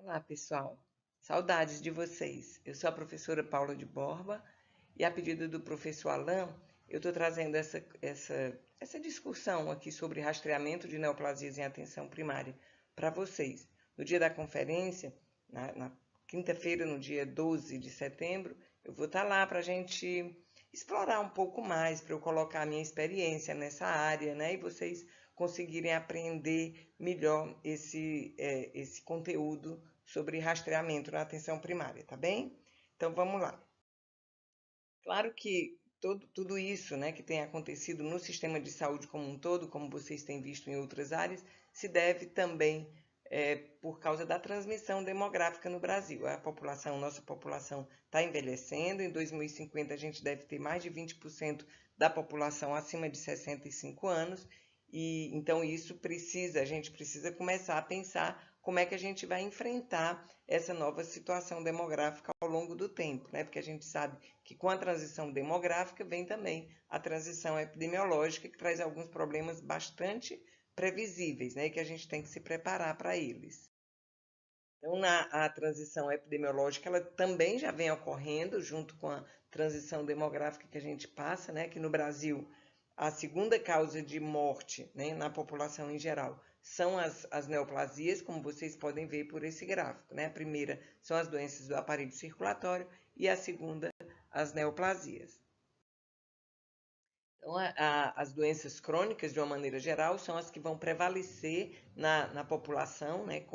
Olá, pessoal. Saudades de vocês. Eu sou a professora Paula de Borba e, a pedido do professor Alain, eu estou trazendo essa discussão aqui sobre rastreamento de neoplasias em atenção primária para vocês. No dia da conferência, na quinta-feira, no dia 12 de setembro, eu vou estar lá para a gente explorar um pouco mais, para eu colocar a minha experiência nessa área, né? E vocês conseguirem aprender melhor esse conteúdo sobre rastreamento na atenção primária, tá bem? Então vamos lá. Claro que tudo isso, né, que tem acontecido no sistema de saúde como um todo, como vocês têm visto em outras áreas, se deve também por causa da transmissão demográfica no Brasil. Nossa população está envelhecendo. Em 2050 a gente deve ter mais de 20% da população acima de 65 anos. E então a gente precisa começar a pensar como é que a gente vai enfrentar essa nova situação demográfica ao longo do tempo, né? Porque a gente sabe que com a transição demográfica vem também a transição epidemiológica, que traz alguns problemas bastante previsíveis, né? E que a gente tem que se preparar para eles. Então, a transição epidemiológica, ela também já vem ocorrendo junto com a transição demográfica que a gente passa, né? Que no Brasil, a segunda causa de morte, né, na população em geral são as neoplasias, como vocês podem ver por esse gráfico, né? A primeira são as doenças do aparelho circulatório e a segunda, as neoplasias. Então, as doenças crônicas, de uma maneira geral, são as que vão prevalecer na população, né,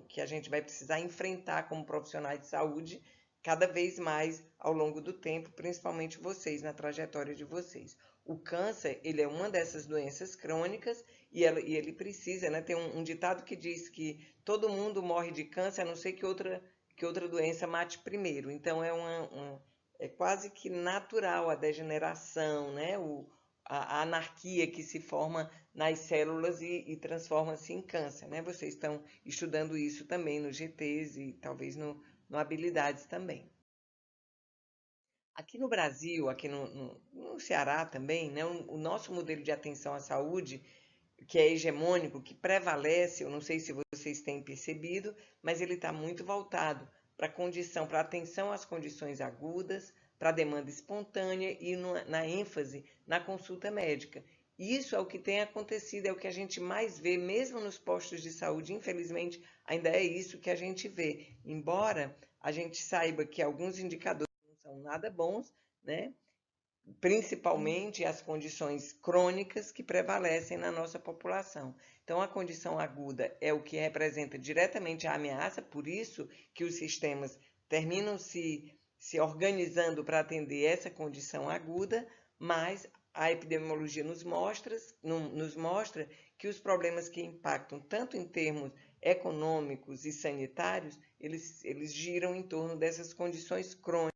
que a gente vai precisar enfrentar como profissionais de saúde cada vez mais ao longo do tempo, principalmente vocês, na trajetória de vocês. O câncer, ele é uma dessas doenças crônicas e ele precisa, né, tem um ditado que diz que todo mundo morre de câncer, a não ser que outra doença mate primeiro. Então, é quase que natural a degeneração, né? A anarquia que se forma nas células e transforma-se em câncer, né? Vocês estão estudando isso também no GTs e talvez no Habilidades também. Aqui no Brasil, aqui no Ceará também, né? O nosso modelo de atenção à saúde, que é hegemônico, que prevalece, eu não sei se vocês têm percebido, mas ele está muito voltado para atenção às condições agudas, para a demanda espontânea e na ênfase na consulta médica. Isso é o que tem acontecido, é o que a gente mais vê, mesmo nos postos de saúde, infelizmente, ainda é isso que a gente vê. Embora a gente saiba que alguns indicadores não são nada bons, né? Principalmente as condições crônicas que prevalecem na nossa população. Então, a condição aguda é o que representa diretamente a ameaça, por isso que os sistemas terminam se organizando para atender essa condição aguda, mas a epidemiologia nos mostra que os problemas que impactam tanto em termos econômicos e sanitários, eles giram em torno dessas condições crônicas,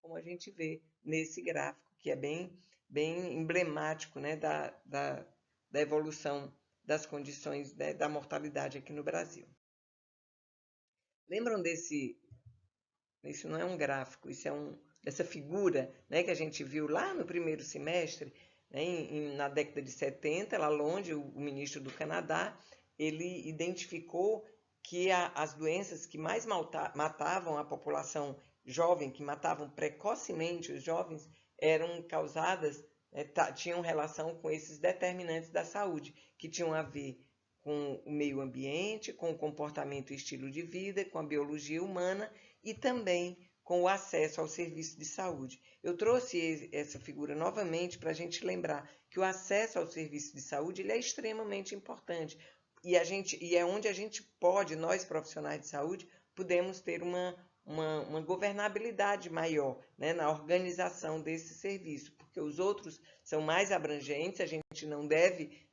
como a gente vê nesse gráfico, que é bem emblemático, né, da evolução das condições, né, da mortalidade aqui no Brasil. Lembram isso não é um gráfico, isso dessa figura, né, que a gente viu lá no primeiro semestre, né, na década de 70, lá longe, o ministro do Canadá, ele identificou que as doenças que mais matavam a população jovem, que matavam precocemente os jovens, eram causadas, tinham relação com esses determinantes da saúde, que tinham a ver com o meio ambiente, com o comportamento e estilo de vida, com a biologia humana e também com o acesso ao serviço de saúde. Eu trouxe essa figura novamente para a gente lembrar que o acesso ao serviço de saúde ele é extremamente importante e é onde a gente pode, nós profissionais de saúde, podemos ter uma governabilidade maior, né, na organização desse serviço, porque os outros são mais abrangentes, a gente não deve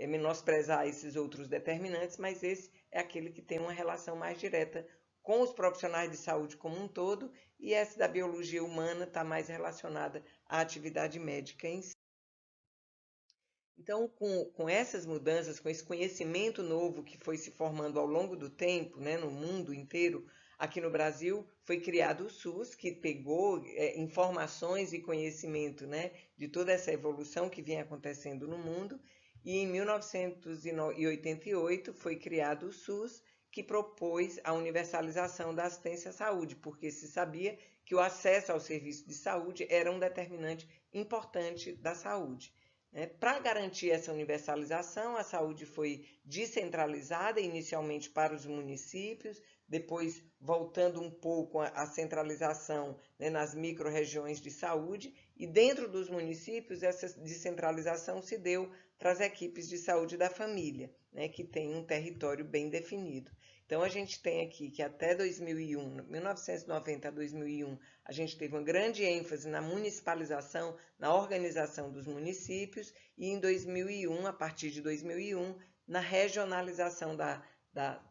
menosprezar esses outros determinantes, mas esse é aquele que tem uma relação mais direta com os profissionais de saúde como um todo, e essa da biologia humana está mais relacionada à atividade médica em si. Então, com essas mudanças, com esse conhecimento novo que foi se formando ao longo do tempo, né, no mundo inteiro, aqui no Brasil foi criado o SUS, que pegou informações e conhecimento, né, de toda essa evolução que vinha acontecendo no mundo, e em 1988 foi criado o SUS, que propôs a universalização da assistência à saúde, porque se sabia que o acesso ao serviço de saúde era um determinante importante da saúde. Para garantir essa universalização, a saúde foi descentralizada inicialmente para os municípios, depois voltando um pouco à centralização, né, nas micro-regiões de saúde, e dentro dos municípios essa descentralização se deu para as equipes de saúde da família, né, que tem um território bem definido. Então, a gente tem aqui que até 2001, 1990 a 2001, a gente teve uma grande ênfase na municipalização, na organização dos municípios, e em 2001, a partir de 2001, na regionalização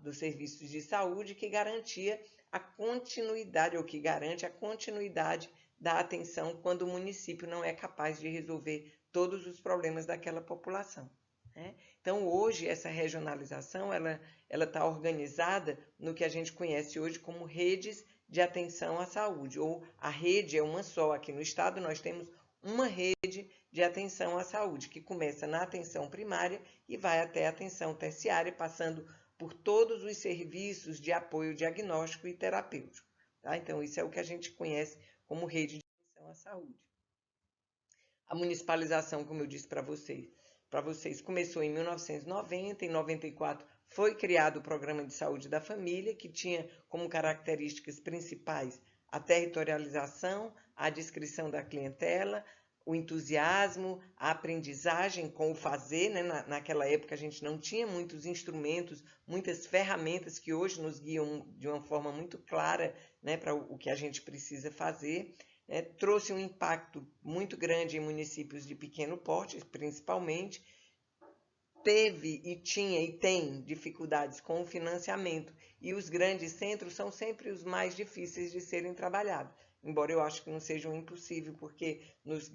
dos serviços de saúde, que garantia a continuidade, ou que garante a continuidade da atenção quando o município não é capaz de resolver todos os problemas daquela população. Então, hoje, essa regionalização ela está organizada no que a gente conhece hoje como redes de atenção à saúde, ou a rede é uma só. Aqui no estado nós temos uma rede de atenção à saúde, que começa na atenção primária e vai até a atenção terciária, passando por todos os serviços de apoio diagnóstico e terapêutico. Tá? Então, isso é o que a gente conhece como rede de atenção à saúde. A municipalização, como eu disse para vocês, começou em 1990, em 94 foi criado o Programa de Saúde da Família, que tinha como características principais a territorialização, a descrição da clientela, o entusiasmo, a aprendizagem com o fazer, né? Naquela época a gente não tinha muitos instrumentos, muitas ferramentas que hoje nos guiam de uma forma muito clara, né, para o que a gente precisa fazer. Trouxe um impacto muito grande em municípios de pequeno porte, principalmente. Teve e tinha e tem dificuldades com o financiamento, e os grandes centros são sempre os mais difíceis de serem trabalhados, embora eu acho que não sejam impossível, porque nos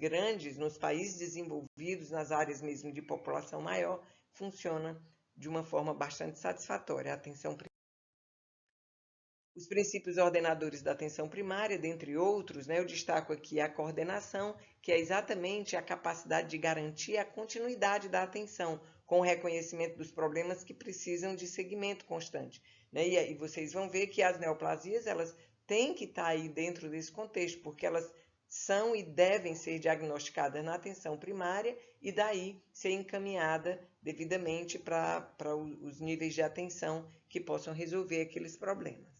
países desenvolvidos, nas áreas mesmo de população maior, funciona de uma forma bastante satisfatória a atenção primária. Os princípios ordenadores da atenção primária, dentre outros, eu destaco aqui a coordenação, que é exatamente a capacidade de garantir a continuidade da atenção, com o reconhecimento dos problemas que precisam de segmento constante. E vocês vão ver que as neoplasias, elas têm que estar aí dentro desse contexto, porque elas são e devem ser diagnosticadas na atenção primária e daí ser encaminhada devidamente para os níveis de atenção que possam resolver aqueles problemas.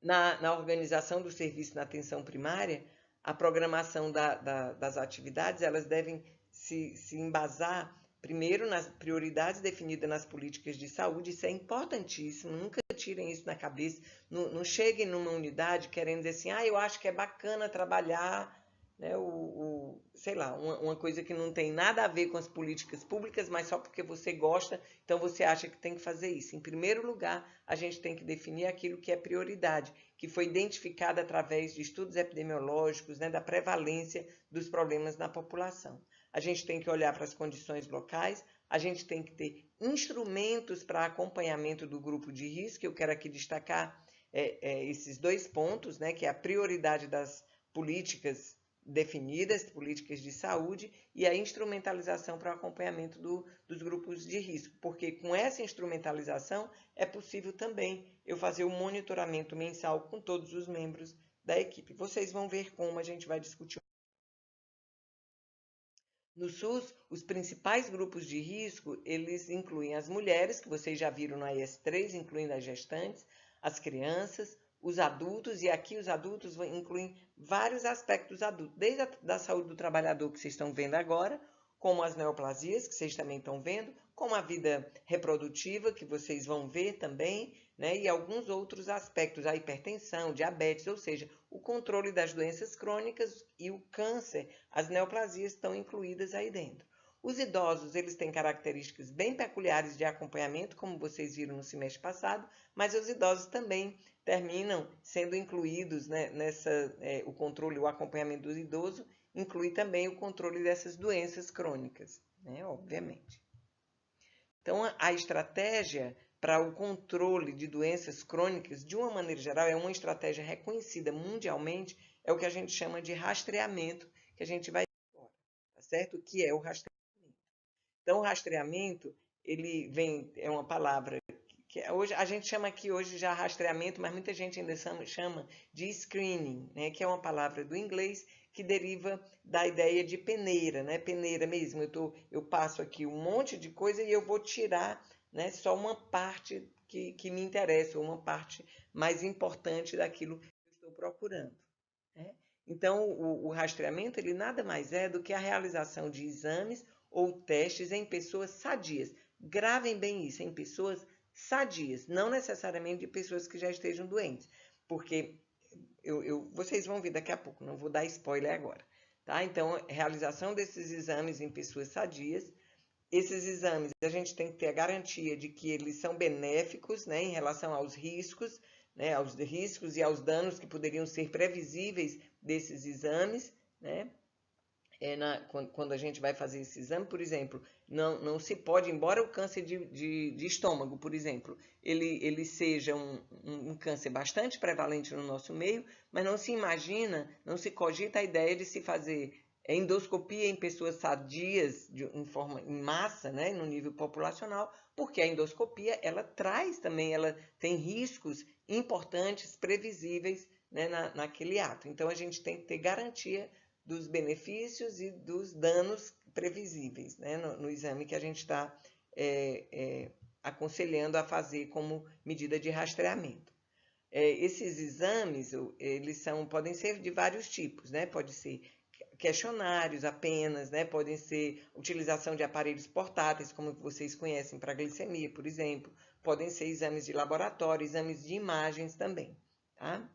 Na organização do serviço na atenção primária, a programação das atividades, elas devem se embasar primeiro nas prioridades definidas nas políticas de saúde. Isso é importantíssimo, nunca tirem isso na cabeça, não cheguem numa unidade querendo dizer assim, eu acho que é bacana trabalhar, né, sei lá, uma coisa que não tem nada a ver com as políticas públicas, mas só porque você gosta, então você acha que tem que fazer isso. Em primeiro lugar, a gente tem que definir aquilo que é prioridade, que foi identificado através de estudos epidemiológicos, né, da prevalência dos problemas na população. A gente tem que olhar para as condições locais, a gente tem que ter instrumentos para acompanhamento do grupo de risco. Eu quero aqui destacar esses dois pontos, né, que é a prioridade das políticas definidas, políticas de saúde, e a instrumentalização para o acompanhamento dos grupos de risco, porque com essa instrumentalização é possível também eu fazer o monitoramento mensal com todos os membros da equipe. Vocês vão ver como a gente vai discutir. No SUS, os principais grupos de risco, eles incluem as mulheres, que vocês já viram no AS3, incluindo as gestantes, as crianças, os adultos, e aqui os adultos incluem vários aspectos adultos, desde a saúde do trabalhador, que vocês estão vendo agora, como as neoplasias, que vocês também estão vendo, como a vida reprodutiva, que vocês vão ver também, né, e alguns outros aspectos, a hipertensão, diabetes, ou seja, o controle das doenças crônicas e o câncer, as neoplasias estão incluídas aí dentro. Os idosos, eles têm características bem peculiares de acompanhamento, como vocês viram no semestre passado, mas os idosos também terminam sendo incluídos, né, o controle, o acompanhamento do idoso inclui também o controle dessas doenças crônicas, né, obviamente. Então, a estratégia para o controle de doenças crônicas, de uma maneira geral, é uma estratégia reconhecida mundialmente, é o que a gente chama de rastreamento, que a gente vai ver agora, tá certo? O que é o rastreamento? Então, o rastreamento ele vem, é uma palavra que hoje a gente chama aqui hoje já rastreamento, mas muita gente ainda chama de screening, né, que é uma palavra do inglês que deriva da ideia de peneira, né, peneira mesmo. Eu passo aqui um monte de coisa e eu vou tirar, né, só uma parte que me interessa, ou uma parte mais importante daquilo que eu estou procurando, né? Então, o rastreamento ele nada mais é do que a realização de exames ou testes em pessoas sadias. Gravem bem isso, em pessoas sadias, não necessariamente de pessoas que já estejam doentes, porque vocês vão ver daqui a pouco, não vou dar spoiler agora, tá? Então, realização desses exames em pessoas sadias. Esses exames, a gente tem que ter a garantia de que eles são benéficos, né, em relação aos riscos, né, aos riscos e aos danos que poderiam ser previsíveis desses exames, né? Quando a gente vai fazer esse exame, por exemplo, não se pode, embora o câncer de estômago, por exemplo, ele seja um câncer bastante prevalente no nosso meio, mas não se imagina, não se cogita a ideia de se fazer endoscopia em pessoas sadias em massa, né, no nível populacional, porque a endoscopia ela traz também, ela tem riscos importantes, previsíveis, né, naquele ato. Então a gente tem que ter garantia dos benefícios e dos danos previsíveis, né, no exame que a gente está aconselhando a fazer como medida de rastreamento. Esses exames, podem ser de vários tipos, né? Pode ser questionários apenas, né? Podem ser utilização de aparelhos portáteis, como vocês conhecem para glicemia, por exemplo. Podem ser exames de laboratório, exames de imagens também, tá?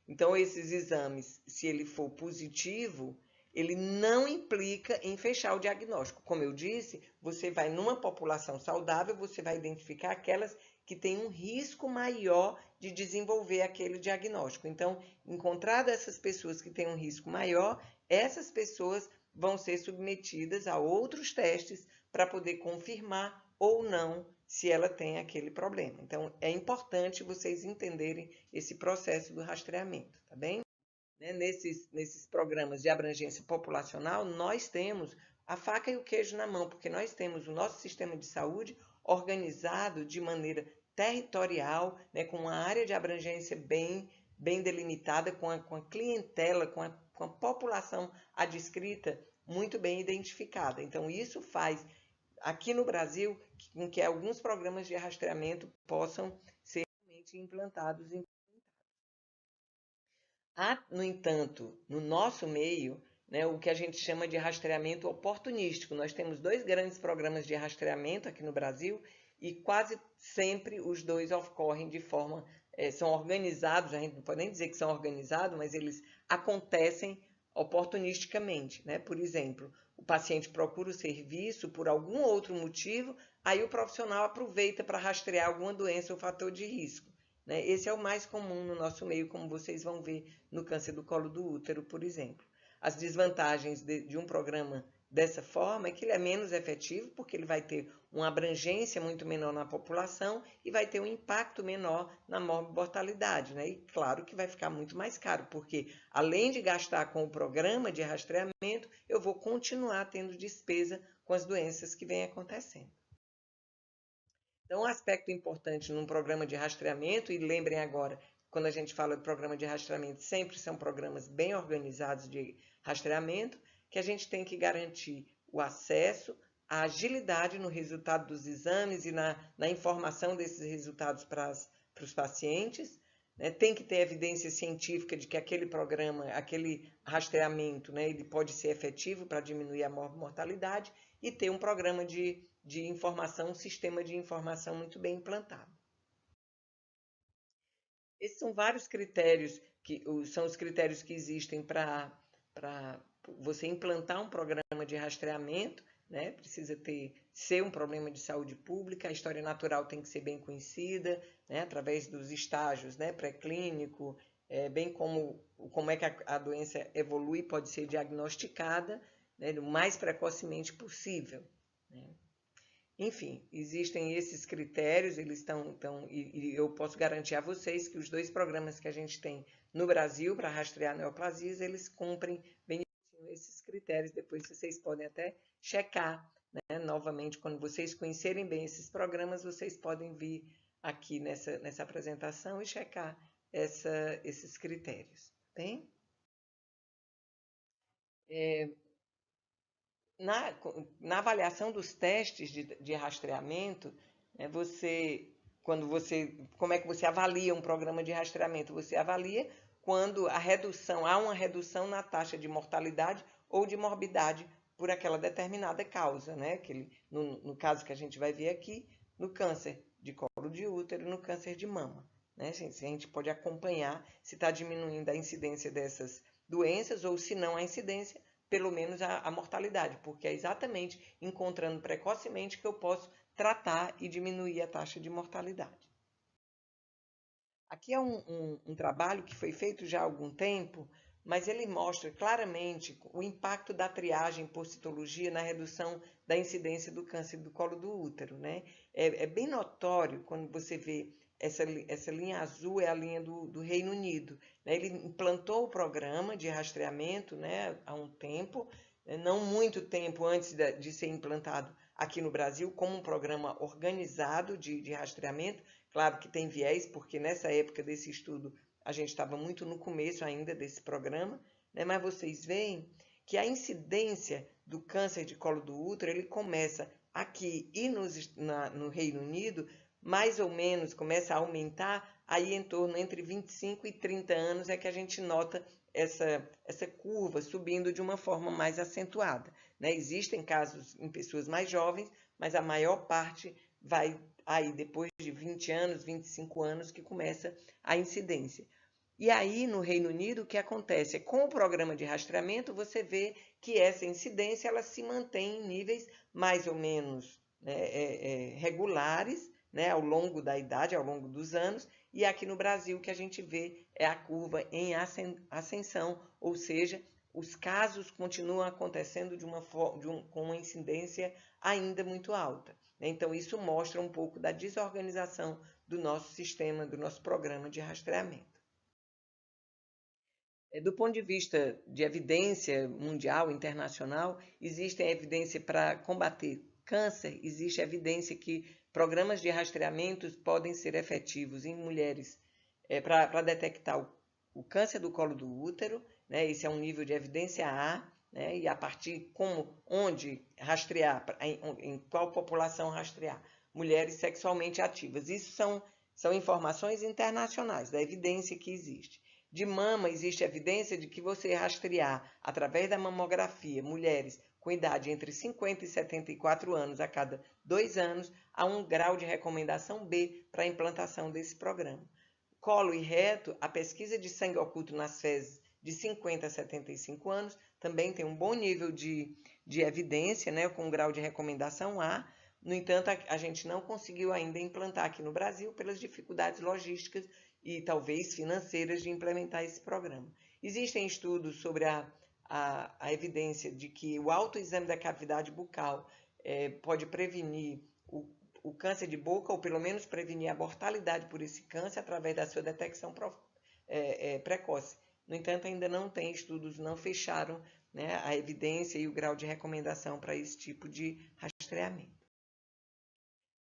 Então, esses exames, se ele for positivo, ele não implica em fechar o diagnóstico. Como eu disse, você vai numa população saudável, você vai identificar aquelas que têm um risco maior de desenvolver aquele diagnóstico. Então, encontrado essas pessoas que têm um risco maior, essas pessoas vão ser submetidas a outros testes para poder confirmar ou não se ela tem aquele problema. Então, é importante vocês entenderem esse processo do rastreamento, tá bem? Nesses programas de abrangência populacional, nós temos a faca e o queijo na mão, porque nós temos o nosso sistema de saúde organizado de maneira territorial, né, com uma área de abrangência bem delimitada, com a clientela, com a população adscrita muito bem identificada. Então, isso faz aqui no Brasil com que alguns programas de rastreamento possam ser realmente implantados. Há, no entanto, no nosso meio, né, o que a gente chama de rastreamento oportunístico. Nós temos 2 grandes programas de rastreamento aqui no Brasil e quase sempre os 2 ocorrem de forma, são organizados, a gente não pode nem dizer que são organizados, mas eles acontecem oportunisticamente, né? Por exemplo, o paciente procura o serviço por algum outro motivo, aí o profissional aproveita para rastrear alguma doença ou fator de risco, né? Esse é o mais comum no nosso meio, como vocês vão ver no câncer do colo do útero, por exemplo. As desvantagens de um programa dessa forma é que ele é menos efetivo, porque ele vai ter uma abrangência muito menor na população e vai ter um impacto menor na mortalidade, né? E claro que vai ficar muito mais caro, porque além de gastar com o programa de rastreamento, eu vou continuar tendo despesa com as doenças que vêm acontecendo. Então, um aspecto importante num programa de rastreamento, e lembrem agora, quando a gente fala de programa de rastreamento, sempre são programas bem organizados de rastreamento, que a gente tem que garantir o acesso, a agilidade no resultado dos exames e na informação desses resultados para os pacientes, né? Tem que ter evidência científica de que aquele programa, aquele rastreamento, né, ele pode ser efetivo para diminuir a mortalidade e ter um programa de informação, um sistema de informação muito bem implantado. Esses são vários critérios são os critérios que existem para você implantar um programa de rastreamento, né? Precisa ser um problema de saúde pública, a história natural tem que ser bem conhecida, né? Através dos estágios, né? Pré-clínico, bem como é que a doença evolui, pode ser diagnosticada, né? O mais precocemente possível, né? Enfim, existem esses critérios, eles e eu posso garantir a vocês que os 2 programas que a gente tem no Brasil para rastrear neoplasias, eles cumprem bem esses critérios. Depois vocês podem até checar, né? Novamente, quando vocês conhecerem bem esses programas, vocês podem vir aqui nessa apresentação e checar esses critérios. Bem? Na avaliação dos testes de rastreamento, né, como é que você avalia um programa de rastreamento? Você avalia quando há uma redução na taxa de mortalidade ou de morbidade por aquela determinada causa, né? No caso que a gente vai ver aqui, no câncer de colo de útero, no câncer de mama. Né? A gente pode acompanhar se está diminuindo a incidência dessas doenças ou se não a incidência, pelo menos a mortalidade, porque é exatamente encontrando precocemente que eu posso tratar e diminuir a taxa de mortalidade. Aqui é um trabalho que foi feito já há algum tempo, mas ele mostra claramente o impacto da triagem por citologia na redução da incidência do câncer do colo do útero. Né? É bem notório quando você vê essa linha azul é a linha do Reino Unido. Né? Ele implantou o programa de rastreamento, né, há um tempo, não muito tempo antes de ser implantado aqui no Brasil, como um programa organizado de rastreamento. Claro que tem viés, porque nessa época desse estudo a gente estava muito no começo ainda desse programa, né? Mas vocês veem que a incidência do câncer de colo do útero, ele começa aqui e no Reino Unido, mais ou menos começa a aumentar, aí em torno entre 25 e 30 anos é que a gente nota essa curva subindo de uma forma mais acentuada. Né? Existem casos em pessoas mais jovens, mas a maior parte vai aí depois de 20 anos, 25 anos que começa a incidência. E aí no Reino Unido o que acontece? Com o programa de rastreamento você vê que essa incidência ela se mantém em níveis mais ou menos, né, regulares, né, ao longo da idade, ao longo dos anos, e aqui no Brasil o que a gente vê é a curva em ascensão, ou seja, os casos continuam acontecendo com uma incidência ainda muito alta. Então, isso mostra um pouco da desorganização do nosso sistema, do nosso programa de rastreamento. Do ponto de vista de evidência mundial, internacional, existe evidência para combater câncer, existe evidência que programas de rastreamento podem ser efetivos em mulheres para detectar o câncer do colo do útero, né? Esse é um nível de evidência A, né? E a partir onde rastrear, em qual população rastrear, mulheres sexualmente ativas. Isso são informações internacionais da evidência que existe. De mama, existe evidência de que você rastrear, através da mamografia, mulheres com idade entre 50 e 74 anos a cada 2 anos, há um grau de recomendação B para a implantação desse programa. Colo e reto, a pesquisa de sangue oculto nas fezes de 50 a 75 anos também tem um bom nível de evidência, né, com um grau de recomendação A. No entanto, a gente não conseguiu ainda implantar aqui no Brasil pelas dificuldades logísticas e talvez financeiras de implementar esse programa. Existem estudos sobre a evidência de que o autoexame da cavidade bucal pode prevenir o câncer de boca, ou pelo menos prevenir a mortalidade por esse câncer através da sua detecção precoce. No entanto, ainda não tem estudos, não fecharam, né, a evidência e o grau de recomendação para esse tipo de rastreamento.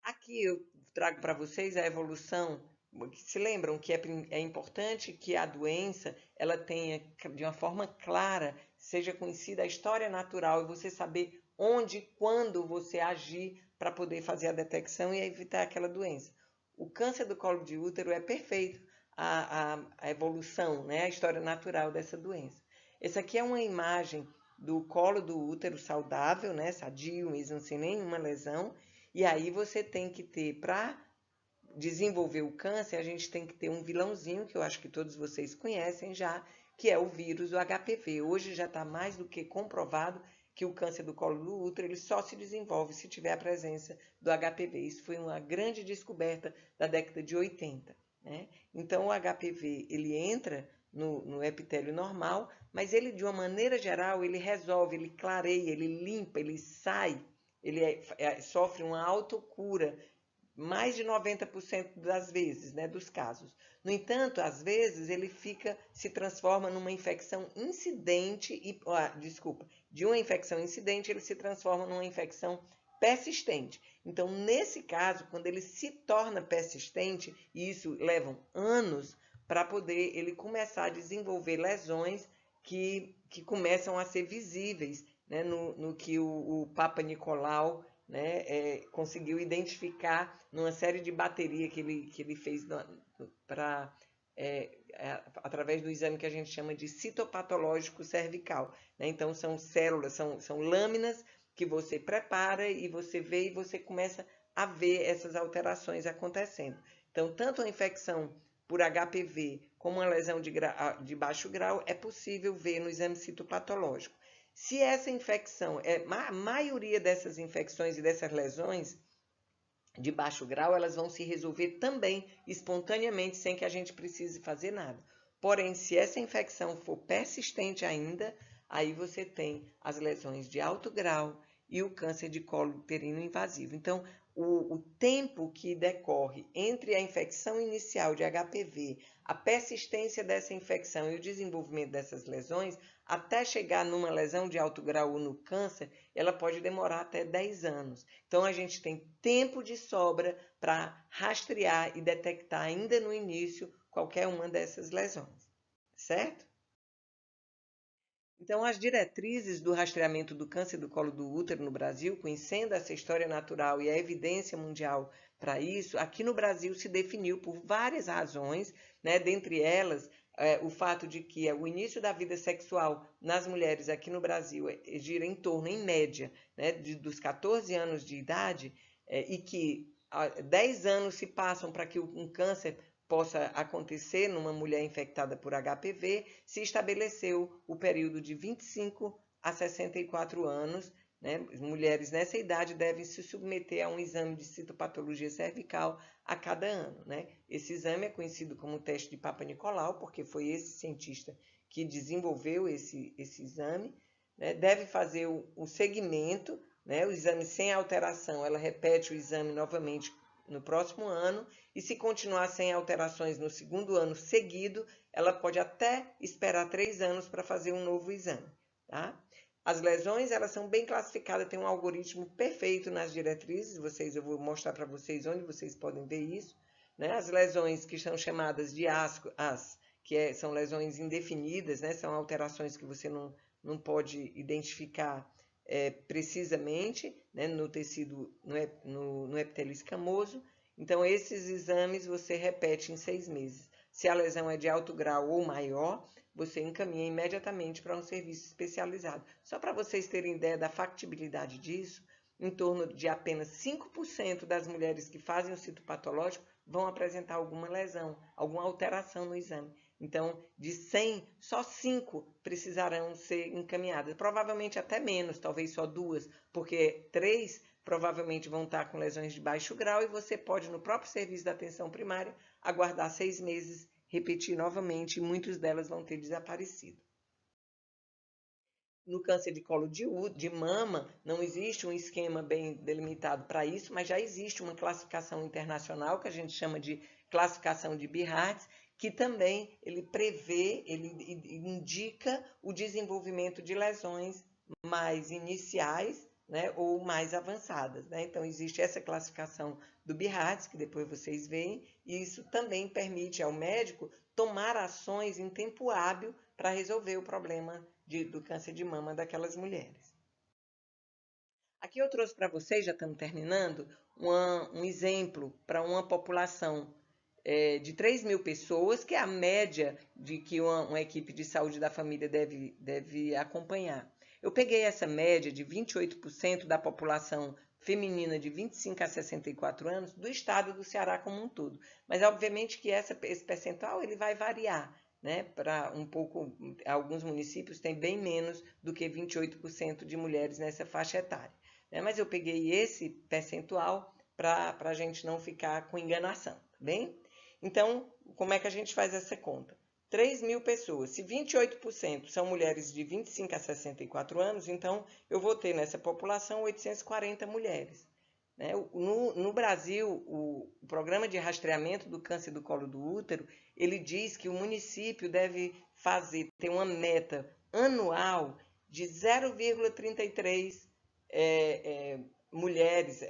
Aqui eu trago para vocês a evolução. Se lembram que é importante que a doença ela tenha, de uma forma clara, seja conhecida a história natural e você saber onde e quando você agir para poder fazer a detecção e evitar aquela doença. O câncer do colo de útero é perfeito a evolução, né, a história natural dessa doença. Essa aqui é uma imagem do colo do útero saudável, né, sadio, mesmo sem nenhuma lesão. E aí você tem que ter, para desenvolver o câncer, a gente tem que ter um vilãozinho, que eu acho que todos vocês conhecem já, que é o vírus, o HPV. Hoje já está mais do que comprovado que o câncer do colo do útero ele só se desenvolve se tiver a presença do HPV. Isso foi uma grande descoberta da década de 80. Né? Então, o HPV ele entra no epitélio normal, mas ele, de uma maneira geral, ele resolve, ele clareia, ele limpa, ele sai, ele sofre uma autocura mais de 90% das vezes, né, dos casos. No entanto, às vezes ele se transforma numa infecção incidente de uma infecção incidente, ele se transforma numa infecção persistente. Então, nesse caso, quando ele se torna persistente, e isso leva anos para poder ele começar a desenvolver lesões que começam a ser visíveis, né, no que o Papa Nicolau, né, conseguiu identificar numa série de bateria que ele fez para através do exame que a gente chama de citopatológico cervical, né? Então são células, são lâminas que você prepara e você vê e você começa a ver essas alterações acontecendo. Então, tanto a infecção por HPV como uma lesão de baixo grau é possível ver no exame citopatológico. Se essa infecção, a maioria dessas infecções e dessas lesões de baixo grau, elas vão se resolver também espontaneamente, sem que a gente precise fazer nada. Porém, se essa infecção for persistente ainda, aí você tem as lesões de alto grau e o câncer de colo uterino invasivo. Então, o tempo que decorre entre a infecção inicial de HPV, a persistência dessa infecção e o desenvolvimento dessas lesões, até chegar numa lesão de alto grau ou no câncer, ela pode demorar até 10 anos. Então, a gente tem tempo de sobra para rastrear e detectar ainda no início qualquer uma dessas lesões, certo? Então, as diretrizes do rastreamento do câncer do colo do útero no Brasil, conhecendo essa história natural e a evidência mundial para isso, aqui no Brasil se definiu por várias razões, né? Dentre elas, o fato de que o início da vida sexual nas mulheres aqui no Brasil gira em torno, em média, né, dos 14 anos de idade, e que 10 anos se passam para que um câncer possa acontecer numa mulher infectada por HPV, se estabeleceu o período de 25 a 64 anos. Né? As mulheres nessa idade devem se submeter a um exame de citopatologia cervical a cada ano. Né? Esse exame é conhecido como teste de Papa Nicolau, porque foi esse cientista que desenvolveu esse exame. Né? Deve fazer o segmento, né? O exame sem alteração, ela repete o exame novamente no próximo ano, e se continuar sem alterações no segundo ano seguido, ela pode até esperar 3 anos para fazer um novo exame. Tá? As lesões, elas são bem classificadas, tem um algoritmo perfeito nas diretrizes, eu vou mostrar para vocês onde vocês podem ver isso. Né? As lesões que são chamadas de AS, que são lesões indefinidas, né? São alterações que você não pode identificar precisamente, né, no tecido, no epitélio escamoso. Então, esses exames você repete em 6 meses. Se a lesão é de alto grau ou maior, você encaminha imediatamente para um serviço especializado. Só para vocês terem ideia da factibilidade disso, em torno de apenas 5% das mulheres que fazem o citopatológico vão apresentar alguma lesão, alguma alteração no exame. Então, de 100, só 5 precisarão ser encaminhadas. Provavelmente até menos, talvez só 2, porque 3 provavelmente vão estar com lesões de baixo grau e você pode, no próprio serviço da atenção primária, aguardar 6 meses, repetir novamente e muitas delas vão ter desaparecido. No câncer de colo de mama, não existe um esquema bem delimitado para isso, mas já existe uma classificação internacional que a gente chama de classificação de Bihartz, que também ele prevê, ele indica o desenvolvimento de lesões mais iniciais, né, ou mais avançadas. Né? Então, existe essa classificação do Bihartz, que depois vocês veem, e isso também permite ao médico tomar ações em tempo hábil para resolver o problema do câncer de mama daquelas mulheres. Aqui eu trouxe para vocês, já estamos terminando, um exemplo para uma população de 3 mil pessoas, que é a média de que uma equipe de saúde da família deve acompanhar. Eu peguei essa média de 28% da população feminina de 25 a 64 anos do estado do Ceará como um todo. Mas, obviamente, que esse percentual ele vai variar. Né, para um pouco, alguns municípios têm bem menos do que 28% de mulheres nessa faixa etária. Né, mas eu peguei esse percentual para a gente não ficar com enganação, tá bem? Então, como é que a gente faz essa conta? 3 mil pessoas, se 28% são mulheres de 25 a 64 anos, então eu vou ter nessa população 840 mulheres. Né? No Brasil, o programa de rastreamento do câncer do colo do útero, ele diz que o município deve ter uma meta anual de 0,33 mulheres,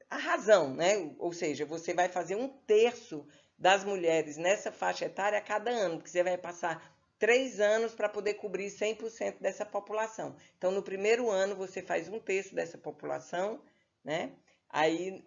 a razão, né? Ou seja, você vai fazer 1/3 das mulheres nessa faixa etária a cada ano, porque você vai passar 3 anos para poder cobrir 100% dessa população. Então, no primeiro ano, você faz 1/3 dessa população, né? Aí,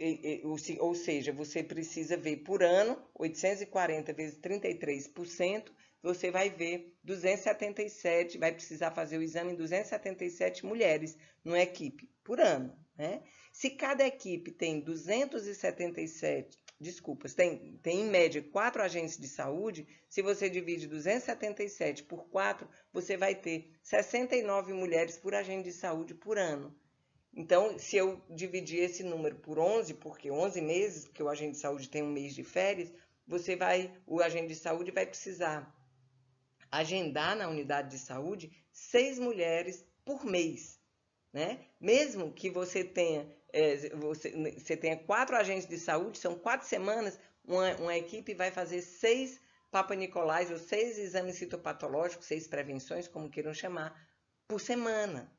ou seja, você precisa ver por ano, 840 vezes 33%, você vai ver 277, vai precisar fazer o exame em 277 mulheres numa equipe por ano, né? Se cada equipe tem 277, desculpas, tem em média 4 agentes de saúde, se você divide 277 por 4, você vai ter 69 mulheres por agente de saúde por ano. Então, se eu dividir esse número por 11, porque 11 meses, porque o agente de saúde tem um mês de férias, o agente de saúde vai precisar agendar na unidade de saúde 6 mulheres por mês, né? Mesmo que você tenha, você tenha 4 agentes de saúde, são 4 semanas, uma equipe vai fazer 6 Papa Nicolais ou 6 exames citopatológicos, 6 prevenções, como queiram chamar, por semana.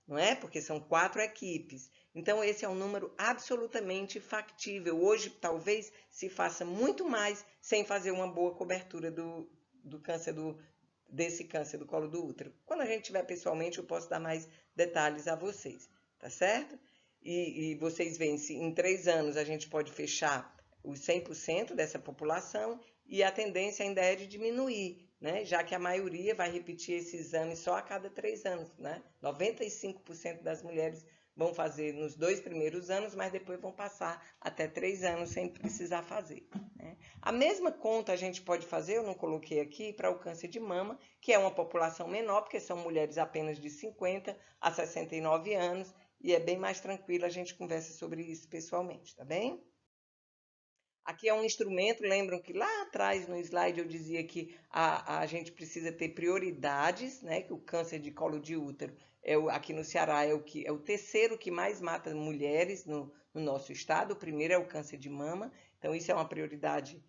Não é? Porque são 4 equipes. Então, esse é um número absolutamente factível. Hoje, talvez, se faça muito mais sem fazer uma boa cobertura desse câncer do colo do útero. Quando a gente tiver pessoalmente, eu posso dar mais detalhes a vocês, tá certo? E vocês veem se em 3 anos a gente pode fechar os 100% dessa população e a tendência ainda é de diminuir, né? Já que a maioria vai repetir esse exame só a cada 3 anos, né? 95% das mulheres vão fazer nos 2 primeiros anos, mas depois vão passar até 3 anos sem precisar fazer, né? A mesma conta a gente pode fazer, eu não coloquei aqui, para o câncer de mama, que é uma população menor, porque são mulheres apenas de 50 a 69 anos, e é bem mais tranquilo, a gente conversa sobre isso pessoalmente, tá bem? Aqui é um instrumento, lembram que lá atrás no slide eu dizia que a gente precisa ter prioridades, né? Que o câncer de colo de útero aqui no Ceará é o terceiro que mais mata mulheres no nosso estado. O primeiro é o câncer de mama, então isso é uma prioridade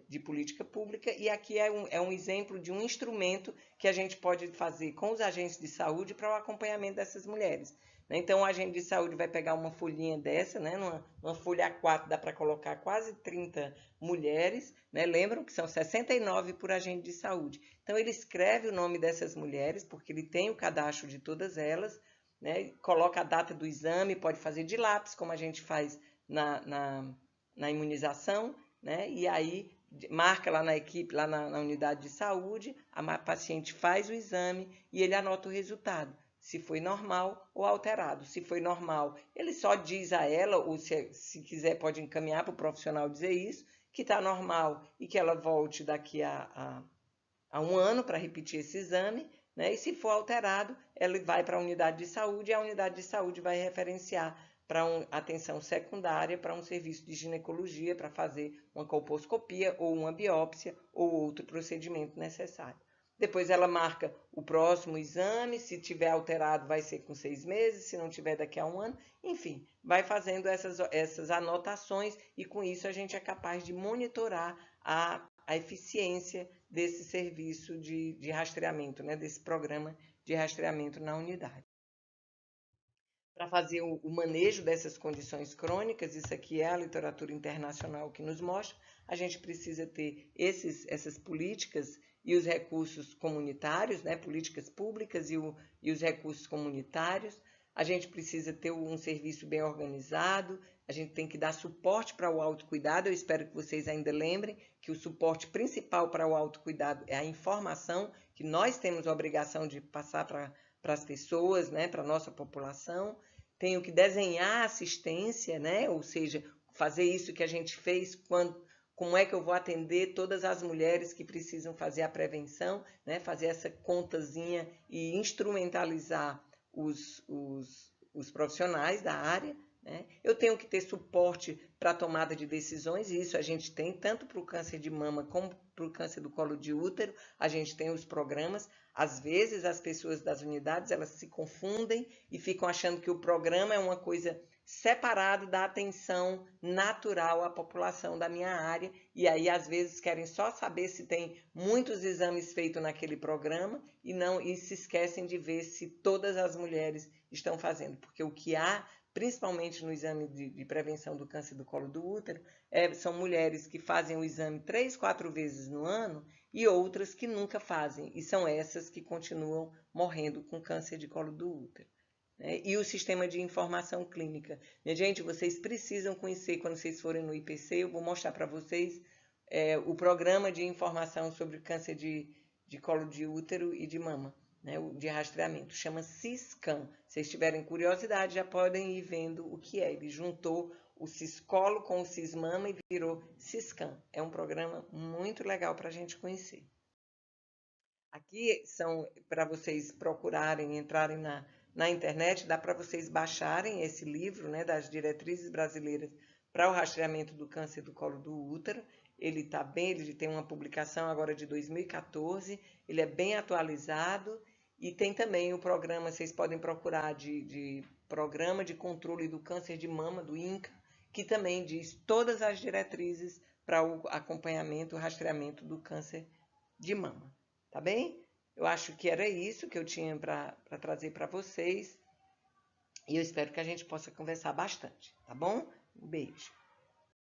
de política pública, e aqui é um exemplo de um instrumento que a gente pode fazer com os agentes de saúde para o acompanhamento dessas mulheres. Então, o agente de saúde vai pegar uma folhinha dessa, né? Numa folha A4 dá para colocar quase 30 mulheres, né? Lembram que são 69 por agente de saúde. Então, ele escreve o nome dessas mulheres, porque ele tem o cadastro de todas elas, né? Coloca a data do exame, pode fazer de lápis, como a gente faz na imunização, né? E aí marca lá na equipe, lá na unidade de saúde, a paciente faz o exame e ele anota o resultado, se foi normal ou alterado. Se foi normal, ele só diz a ela, ou se quiser pode encaminhar para o profissional dizer isso, que está normal e que ela volte daqui a 1 ano para repetir esse exame, né? E se for alterado, ela vai para a unidade de saúde e a unidade de saúde vai referenciar para atenção secundária, para um serviço de ginecologia, para fazer uma colposcopia ou uma biópsia ou outro procedimento necessário. Depois ela marca o próximo exame, se tiver alterado vai ser com 6 meses, se não tiver daqui a 1 ano, enfim, vai fazendo essas anotações e com isso a gente é capaz de monitorar a eficiência desse serviço de rastreamento, né, desse programa de rastreamento na unidade. Para fazer o manejo dessas condições crônicas, isso aqui é a literatura internacional que nos mostra, a gente precisa ter essas políticas e os recursos comunitários, né, políticas públicas e os recursos comunitários. A gente precisa ter um serviço bem organizado, a gente tem que dar suporte para o autocuidado. Eu espero que vocês ainda lembrem que o suporte principal para o autocuidado é a informação que nós temos a obrigação de passar para as pessoas, né, para a nossa população. Tenho que desenhar assistência, né, ou seja, fazer isso que a gente fez como é que eu vou atender todas as mulheres que precisam fazer a prevenção, né, fazer essa contazinha e instrumentalizar os profissionais da área, né? Eu tenho que ter suporte para a tomada de decisões, e isso a gente tem tanto para o câncer de mama como para o câncer do colo de útero, a gente tem os programas. Às vezes as pessoas das unidades elas se confundem e ficam achando que o programa é uma coisa separada da atenção natural à população da minha área, e aí às vezes querem só saber se tem muitos exames feitos naquele programa e se esquecem de ver se todas as mulheres estão fazendo, porque o que há principalmente no exame de prevenção do câncer do colo do útero, são mulheres que fazem o exame 3, 4 vezes no ano e outras que nunca fazem, e são essas que continuam morrendo com câncer de colo do útero. E o sistema de informação clínica. Minha gente, vocês precisam conhecer, quando vocês forem no IPC, eu vou mostrar para vocês o programa de informação sobre câncer de colo de útero e de mama, né, de rastreamento. Chama Ciscan. Se vocês tiverem curiosidade, já podem ir vendo o que é. Ele juntou o Ciscolo com o Cismama e virou Ciscan. É um programa muito legal para a gente conhecer. Aqui são para vocês procurarem, entrarem na internet, dá para vocês baixarem esse livro, né, das diretrizes brasileiras para o rastreamento do câncer do colo do útero. Ele está bem, ele tem uma publicação agora de 2014, ele é bem atualizado e tem também o programa, vocês podem procurar de Programa de Controle do Câncer de Mama, do INCA, que também diz todas as diretrizes para o acompanhamento, o rastreamento do câncer de mama. Tá bem? Eu acho que era isso que eu tinha para trazer para vocês. E eu espero que a gente possa conversar bastante, tá bom? Um beijo.